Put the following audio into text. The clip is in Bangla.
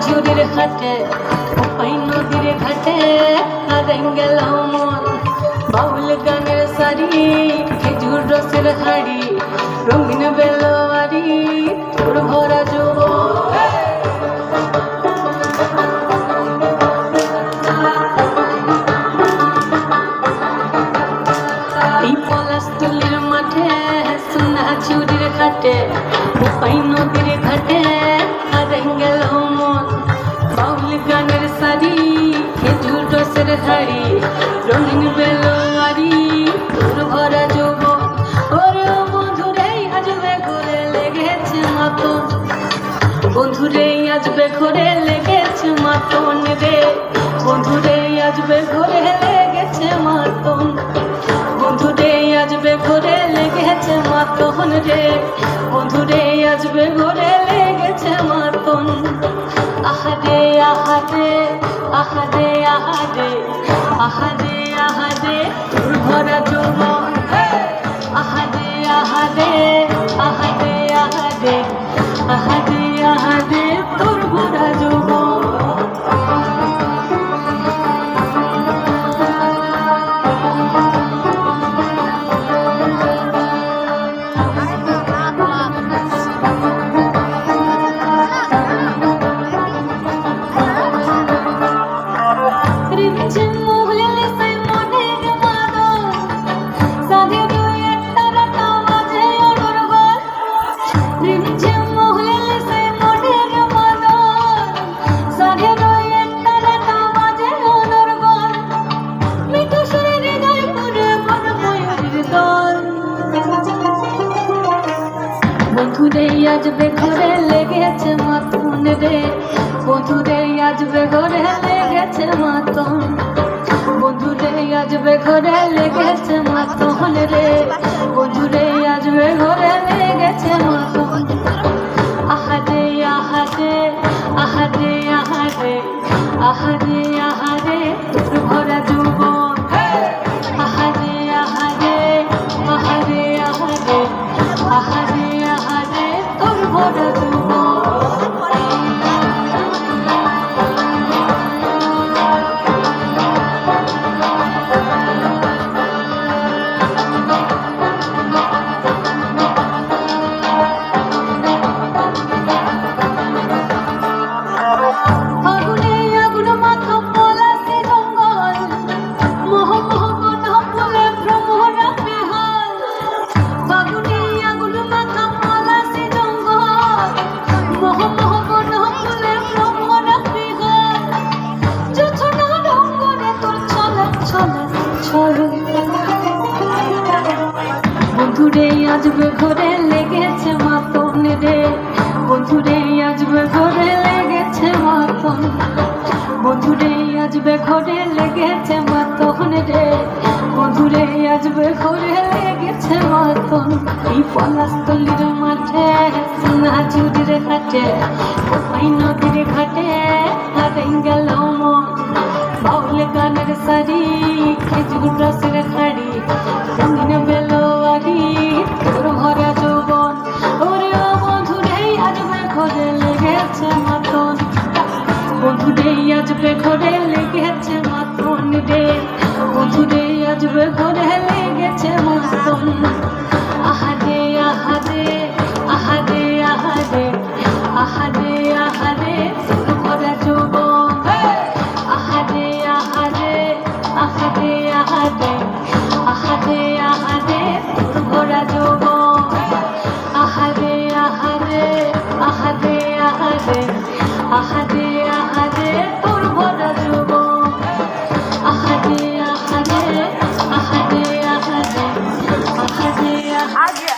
ঝুড়ির ঘাটে পাই নদীর ঘাটে গেল মন বাউল গানের শাড়ি খেজুর রসের হাড়ি রঙিন বেলোয়ারি তোর ভরা এই পলাশতলির মাঠে সোনা ঝুড়ির ঘাটে পাই নদীর ঘাটে গেল মন বাউল গানের শাড়ি খেজুর রসের হাড়ি রঙিন বেলোয়ারি তোর ভরা যৌবন ওরে বন্ধুরে আজবে ঘুরে লেগেছে মাতন বন্ধুরে আজবে ঘুরে লেগেছে মাতন রে বন্ধুরে আজবে ঘুরে লেগেছে মাতন বন্ধুরে আজবে ঘুরে লেগেছে মাতন রে বন্ধুরে আজবে ঘুরে লেগেছে মাতন আহারে আহারে আহারে আহারে আহারে আহারে তোর ভরা যৌবন আহারে আহারে আহারে আহারে আহারে আহারে তোর ভরা যৌবন বন্ধুরে আজবে ঘরে লেগেছে মাতন রে বন্ধুরে আজবে ঘরে লেগেছে মাতন বন্ধুরে আজবে ঘরে লেগেছে মাতন রে বন্ধুরে আজবে ঘরে লেগেছে মাতন আহারে আহারে আহারে আহারে আহারে আহারে তোর ভরা যৌবন আহারে আহারে আহারে আহারে আহারে আহারে তোর ভরা যৌবন বন্ধুরে আজবে ঘরে লেগেছে মাতন রে বন্ধুরে আজবে ঘরে লেগেছে মাতন বন্ধুরে আজবে ঘরে লেগেছে মাতন রে বন্ধুরে আজবে ঘরে লেগেছে মাতন এই পলাশতলির মাঠে সোনা ঝুড়ির ঘাটে পাই নদীর ঘাটে গেল মন বাউল গানের শাড়ি খেজুর রসের হাড়ি রঙিন বেলোয়ারি তোর ভরা যৌবন ওরে বন্ধুরে আজবে ঘরে লেগেছে মাতন বন্ধুরে আজবে ঘরে লেগেছে মাতন রে বন্ধুরে আজবে ঘরে লেগেছে মাতন আহারে আহারে আহারে আহারে আহারে আহারে তোর ভরা যৌবন আহারে আহারে আহারে আহারে আহারে আহারে তোর ভরা যৌবন আহারে আহারে আহারে আহারে আহারে আহারে তোর ভরা যৌবন আহারে আহারে আগে